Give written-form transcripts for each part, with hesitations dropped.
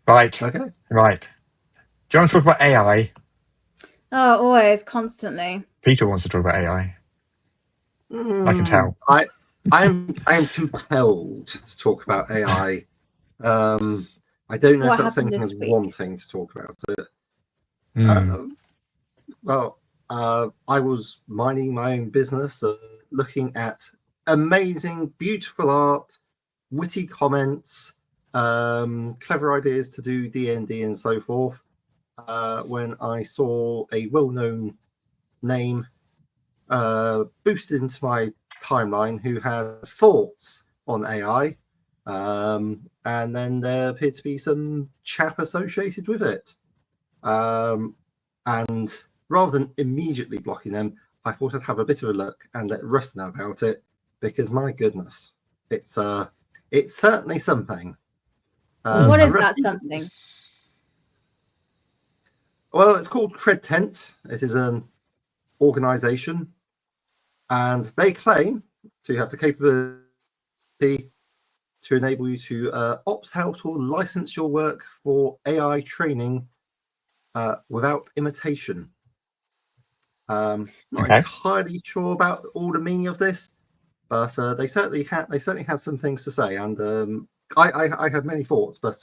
Right. Okay. Right. Do you want to talk about AI? Oh, always, constantly. Peter wants to talk about AI. I can tell. I'm compelled to talk about AI. I don't know What if that's happened thinking this as week? wanting to talk about it. Mm. Well, I was minding my own business, looking at amazing, beautiful art, witty comments, clever ideas to do D&D and so forth. When I saw a well-known name boosted into my timeline who had thoughts on AI, and then there appeared to be some chap associated with it. And rather than immediately blocking them, I thought I'd have a bit of a look and let Russ know about it, because my goodness, it's certainly something. What is Russ, that something? well, it's called CredTent. It is an organization, and they claim to have the capability to enable you to opt out or license your work for AI training without imitation. Not entirely sure about all the meaning of this, but they certainly had some things to say, and I have many thoughts, but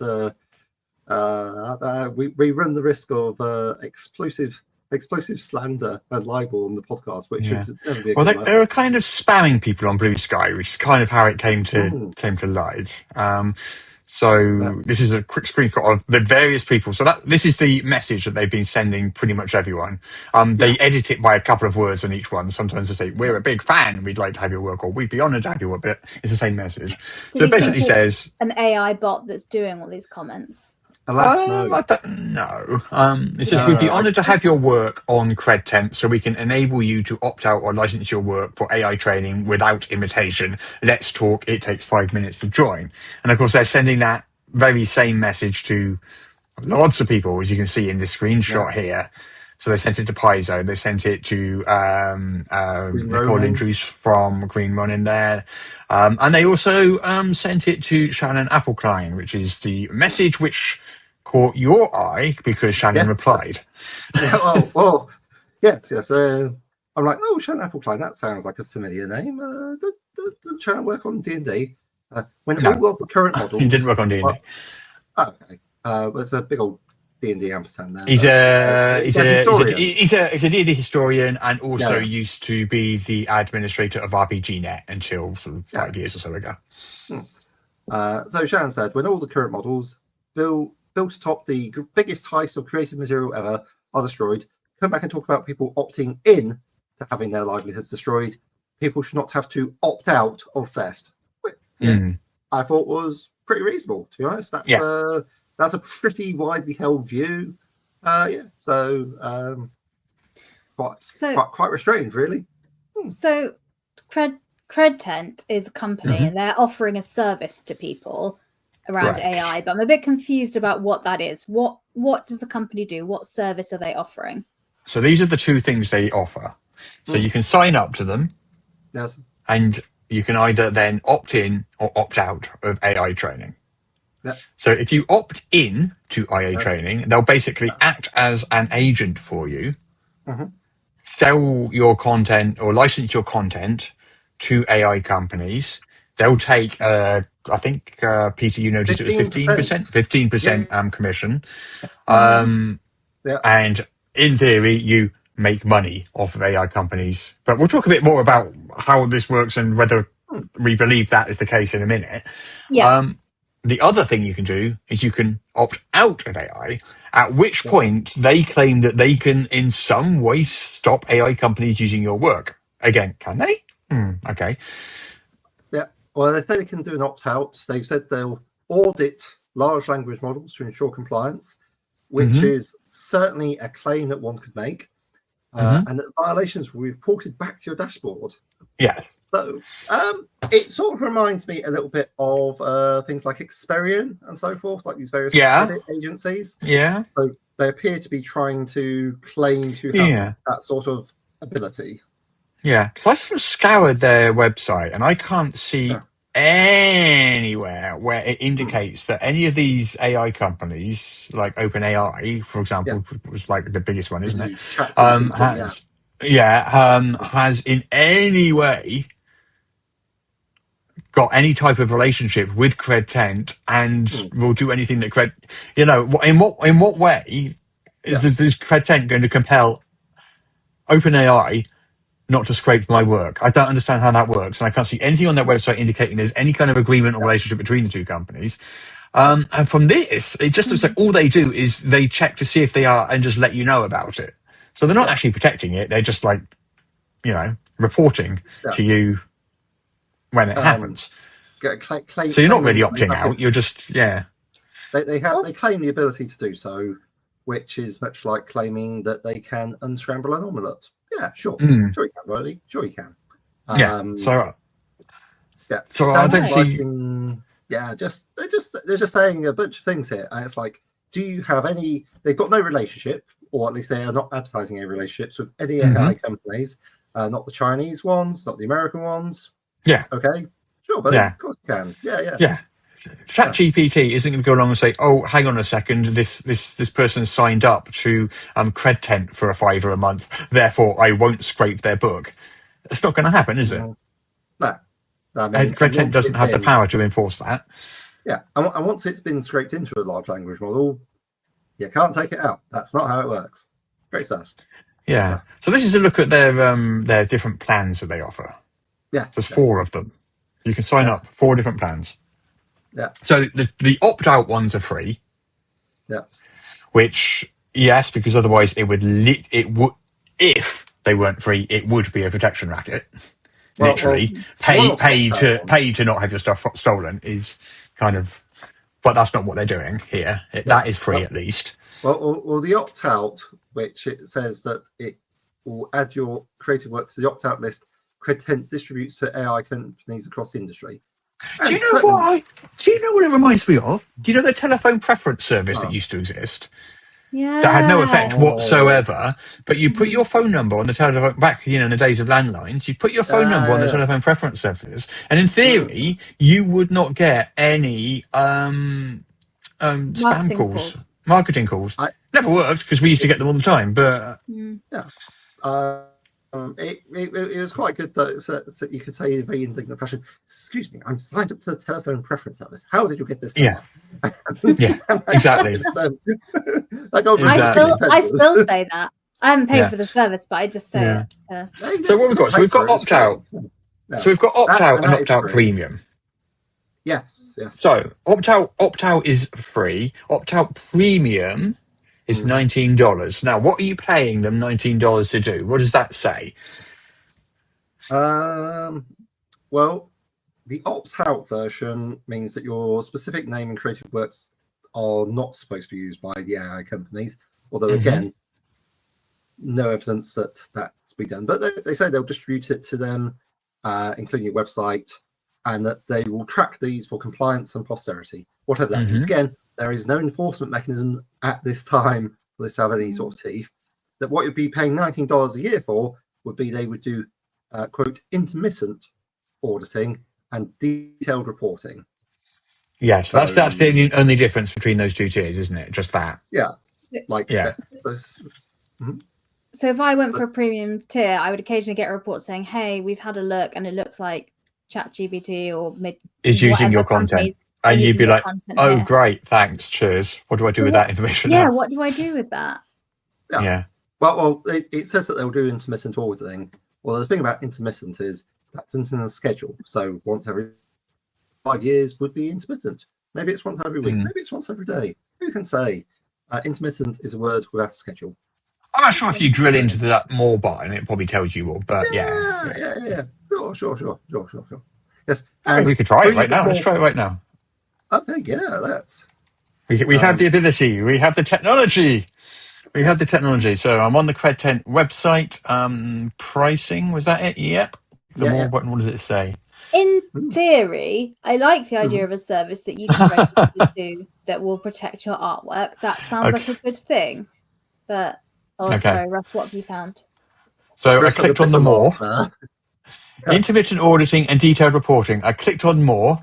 we run the risk of explosive slander and libel on the podcast, which should never be a good look. They were kind of spamming people on BlueSky, which is kind of how it came to light. So this is a quick screenshot of the various people. So this is the message that they've been sending pretty much everyone. They edit it by a couple of words on each one. Sometimes they say, "We're a big fan. We'd like to have your work," or "We'd be honoured to have your work." But it's the same message. So it basically says an AI bot that's doing all these comments. Alas, no. I don't know. It says, "We'd be honoured to have your work on CredTent so we can enable you to opt out or license your work for AI training without imitation. Let's talk. It takes 5 minutes to join." And of course, they're sending that very same message to lots of people, as you can see in this screenshot here. So they sent it to Paizo. They sent it to Nicole Indrews from Green Run in there. And they also sent it to Shannon Appelklein, which is the message which caught your eye because Shannon replied. Yes. I'm like, oh, Shannon Appelklein, that sounds like a familiar name. Does Shannon work on D&D? When all of the current models... He didn't work on D&D. Okay. There's a big old D&D ampersand there. He's a historian. He's a D&D historian, and also used to be the administrator of RPGNet until sort of 5 years or so ago. So Shannon said, when all the current models built atop the biggest heist of creative material ever are destroyed, come back and talk about people opting in to having their livelihoods destroyed. People should not have to opt out of theft. Which, I thought was pretty reasonable, to be honest. That's a pretty widely held view. Quite restrained, really. So CredTent is a company, and they're offering a service to people around AI, but I'm a bit confused about what that is. What does the company do? What service are they offering? So these are the two things they offer. So you can sign up to them, and you can either then opt in or opt out of AI training. So if you opt in to AI training, they'll basically act as an agent for you, sell your content or license your content to AI companies. They'll take, I think, Peter, you noticed it was 15% commission. And in theory, you make money off of AI companies. But we'll talk a bit more about how this works and whether we believe that is the case in a minute. The other thing you can do is you can opt out of AI, at which point they claim that they can in some way stop AI companies using your work. Again, can they? Okay. Yeah. Well, they say they can do an opt-out. They've said they'll audit large language models to ensure compliance, which is certainly a claim that one could make. And that violations will be reported back to your dashboard. Yeah. So it sort of reminds me a little bit of things like Experian and so forth, like these various credit agencies. Yeah. So they appear to be trying to claim to have that sort of ability. Yeah, because I sort of scoured their website and I can't see anywhere where it indicates that any of these AI companies, like OpenAI, for example, was like the biggest one, isn't it? Use ChatGPT, Has in any way got any type of relationship with CredTent and will do anything that in what way is CredTent going to compel OpenAI not to scrape my work? I don't understand how that works, and I can't see anything on their website indicating there's any kind of agreement or relationship between the two companies. And from this, it just looks like all they do is they check to see if they are and just let you know about it. So they're not actually protecting it; they're just like, reporting to you when it happens. So you're not really opting out. You're just They claim the ability to do so, which is much like claiming that they can unscramble an omelette. Yeah, sure. Sure you can, Riley. Sure you can. So I don't see. They're just saying a bunch of things here, and it's like, do you have any? They've got no relationship, or at least they are not advertising any relationships with any AI companies, not the Chinese ones, not the American ones. Yeah. Okay. Sure, but of course you can. Yeah. ChatGPT isn't going to go along and say, "Oh, hang on a second, this person signed up to CredTent for $5 a month, therefore I won't scrape their book." It's not going to happen, is it? No. I mean, and CredTent doesn't have the power to enforce that. Yeah, and once it's been scraped into a large language model, you can't take it out. That's not how it works. Great stuff. Yeah. So this is a look at their different plans that they offer. Yeah. There's 4 of them. You can sign up 4 different plans. Yeah. So the opt-out ones are free. Yeah. Which, yes, because otherwise it would if they weren't free, it would be a protection racket. Literally, pay to not have your stuff stolen is kind of, but that's not what they're doing here. That is free at least. Well, the opt-out, which it says that it will add your creative work to the opt-out list, CredTent distributes to AI companies across the industry. Do you know what it reminds me of? Do you know the telephone preference service that used to exist? Yeah. That had no effect whatsoever, but you put your phone number on the telephone back, in the days of landlines, you put your phone number on the telephone preference service, and in theory, you would not get any marketing calls. Never worked because we used to get them all the time, but it was quite good though. So you could say in a very indignant fashion, "Excuse me, I'm signed up to the telephone preference service. How did you get this?" Yeah, exactly. I still say that. I haven't paid for the service, but I just say it. So what we've got? So we've got opt-out. So we've got opt-out and opt-out premium. Yes. So opt-out is free. Opt-out premium is $19. Now, what are you paying them $19 to do? What does that say? Well, the opt-out version means that your specific name and creative works are not supposed to be used by the AI companies. Although, again, no evidence that that's been done. But they say they'll distribute it to them, including your website, and that they will track these for compliance and posterity. Whatever that means. Again, there is no enforcement mechanism at this time for this to have any sort of teeth. That what you'd be paying $19 a year for would be they would do, quote, intermittent auditing and detailed reporting. Yes, so, that's the only difference between those 2 tiers, isn't it? Just that. Yeah. So if I went for a premium tier, I would occasionally get a report saying, "Hey, we've had a look, and it looks like ChatGPT is using your content." And you'd be like, "Oh, great, thanks, cheers. What do I do with that information?" Yeah, what do I do with that? Yeah. Well, it says that they'll do intermittent auditing. Well, the thing about intermittent is that's in a schedule. So once every 5 years would be intermittent. Maybe it's once every week. Maybe it's once every day. Who can say? Intermittent is a word without a schedule. I'm not sure if you drill into that more, and it probably tells you more. But yeah. Sure. Yes, and we could try it right now. Let's try it right now. Okay, yeah, that's. We have the ability. We have the technology. So I'm on the CredTent website. Pricing, was that it? Yep. The more button. What does it say? In theory, I like the idea of a service that you can register to that will protect your artwork. That sounds like a good thing. But sorry, Ruff, what have you found? So I clicked on the more. Intermittent auditing and detailed reporting. I clicked on more.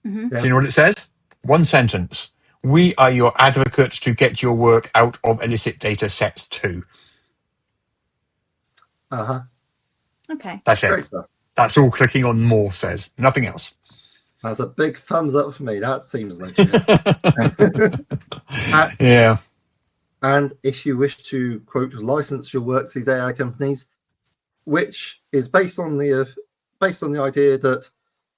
Mhm. Do you know what it says? One sentence. We are your advocates to get your work out of illicit data sets too. Uh-huh. Okay. That's it. Great stuff. That's all clicking on more says. Nothing else. That's a big thumbs up for me. That seems legit. Yeah. And if you wish to, quote, license your work to these AI companies, which is based on the idea that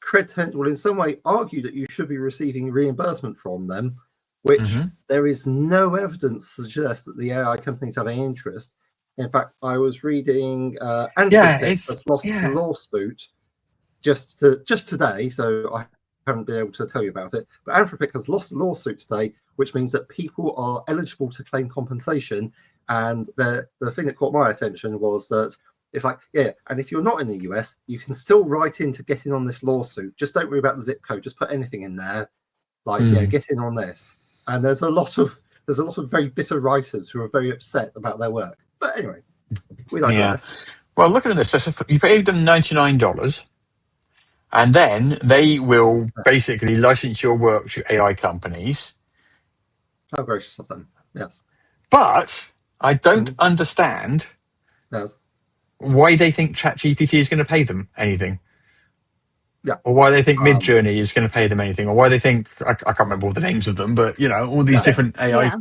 CredTent will in some way argue that you should be receiving reimbursement from them, which there is no evidence to suggest that the AI companies have any interest. In fact, I was reading Anthropic has lost a lawsuit just today, so I haven't been able to tell you about it. But Anthropic has lost a lawsuit today, which means that people are eligible to claim compensation. And the thing that caught my attention was that it's like, yeah, and if you're not in the US, you can still write in to get in on this lawsuit. Just don't worry about the zip code. Just put anything in there, like get in on this. And there's a lot of very bitter writers who are very upset about their work. But anyway, we digress. Well, looking at this, you paid them $99, and then they will basically license your work to AI companies. How gracious of them! Yes, but I don't understand why they think ChatGPT is going to pay them anything. Yeah. Or why they think Midjourney is going to pay them anything, or why they think I can't remember all the names of them, but all these different AI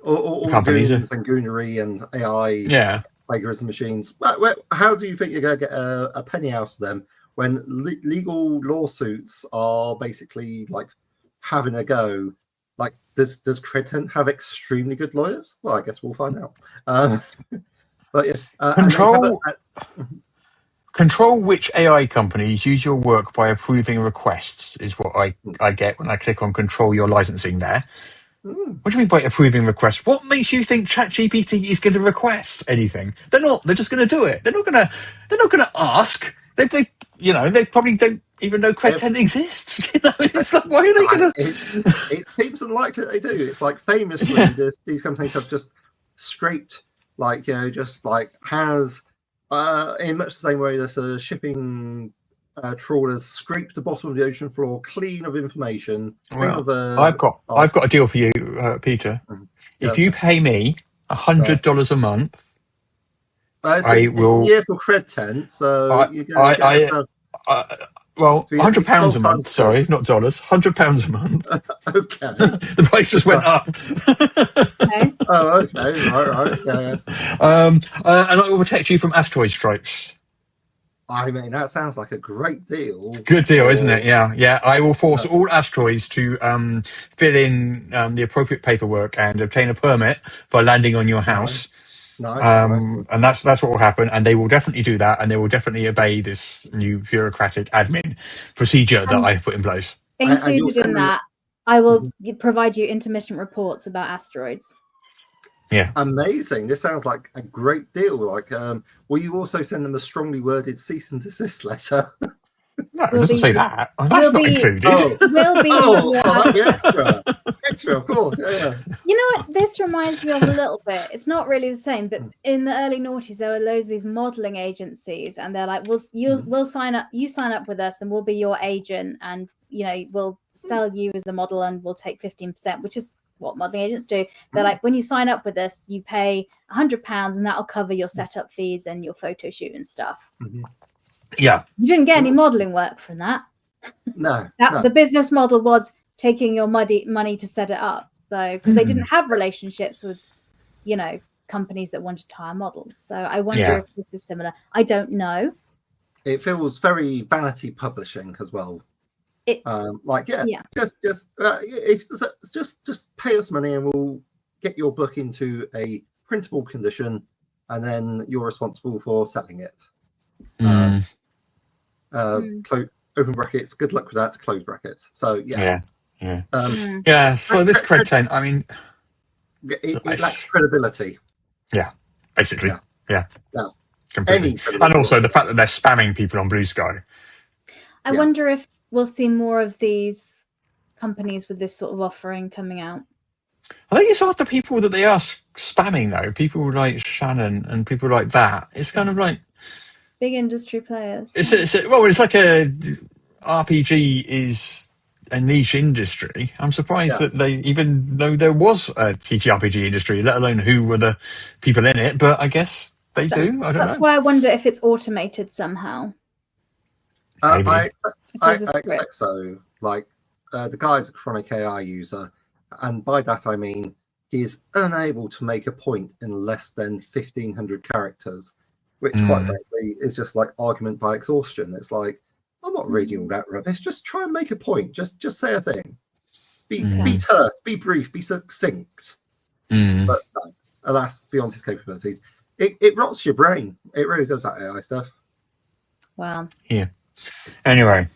all companies the goons and goonery and AI plagiarism machines. How do you think you're going to get a penny out of them when legal lawsuits are basically like having a go? Like, does CredTent have extremely good lawyers? Well, I guess we'll find out. But yeah, Control which AI companies use your work by approving requests is what I get when I click on control your licensing there. What do you mean by approving requests? What makes you think ChatGPT is going to request anything? They're not. They're just going to do it. They're not going to ask. They probably don't even know CredTent exists. It's like, why are they going to? It seems unlikely that they do. It's like famously, these companies have just scraped, has. In much the same way that shipping trawlers scrape the bottom of the ocean floor clean of information. I've got a deal for you, Peter. If you pay me $100 a month, I will. Yeah, for CredTent. So you're going to get £100 a month. Sorry, not dollars. £100 a month. Okay. The price just went up. Okay. Oh, okay. Right. Yeah. And I will protect you from asteroid strikes. I mean, that sounds like a great deal. Good deal, isn't it? Yeah. I will force all asteroids to fill in the appropriate paperwork and obtain a permit for landing on your house. Nice. And that's what will happen, and they will definitely do that, and they will definitely obey this new bureaucratic admin procedure that I've put in place. Included in that, I will provide you intermittent reports about asteroids. Yeah. Amazing. This sounds like a great deal. Like, will you also send them a strongly worded cease and desist letter? No, it doesn't say that. That's not included. That'd be extra. Extra, of course. Yeah. You know what? This reminds me of a little bit. It's not really the same, but in the early noughties, there were loads of these modeling agencies, and they're like, we'll sign up. You sign up with us, and we'll be your agent, and we'll sell you as a model, and we'll take 15%, which is what modeling agents do. They're like, when you sign up with us, you pay £100, and that'll cover your setup fees and your photo shoot and stuff. Yeah. You didn't get any modeling work from that. No. The business model was taking your money to set it up. So, because they didn't have relationships with, companies that wanted to hire models. So I wonder if this is similar. I don't know. It feels very vanity publishing as well. Just pay us money and we'll get your book into a printable condition, and then you're responsible for selling it. Open brackets. Good luck with that. Close brackets. So yeah. So this CredTent, I mean, it lacks credibility. Yeah, basically. Yeah. Completely. And also the fact that they're spamming people on BlueSky. I wonder if we'll see more of these companies with this sort of offering coming out. I think it's after people that they are spamming, though. People like Shannon and people like that. It's kind of like, Big industry players. It's like a RPG is a niche industry. I'm surprised that they, even though there was a TTRPG industry, let alone who were the people in it, but I guess they do. I don't know. That's why I wonder if it's automated somehow. Maybe. I There's a expect script. so. Like, the guy's a chronic AI user, and by that I mean he is unable to make a point in less than 1,500 characters, which quite frankly is just like argument by exhaustion. It's like, I'm not reading all that rubbish. Just try and make a point. Just say a thing. Be terse, be brief, be succinct. But no, alas, beyond his capabilities. It rots your brain. It really does, that AI stuff. Wow. Yeah. Anyway.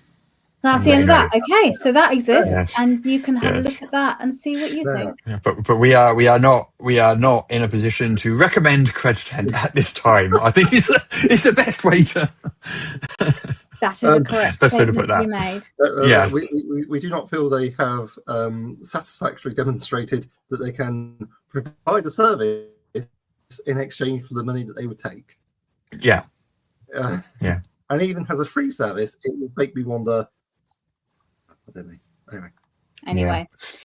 That's the end of that. Okay, so that exists, Yes. and you can have a Yes. look at that and see what you think. Yeah, but we are not in a position to recommend CredTent at this time. I think it's the best way to. That is a correct best way to statement put to be that. made. Yes. We do not feel they have satisfactorily demonstrated that they can provide a service in exchange for the money that they would take. Yeah. Yeah. And even has a free service, it will make me wonder. I don't know. Anyway. Anyway.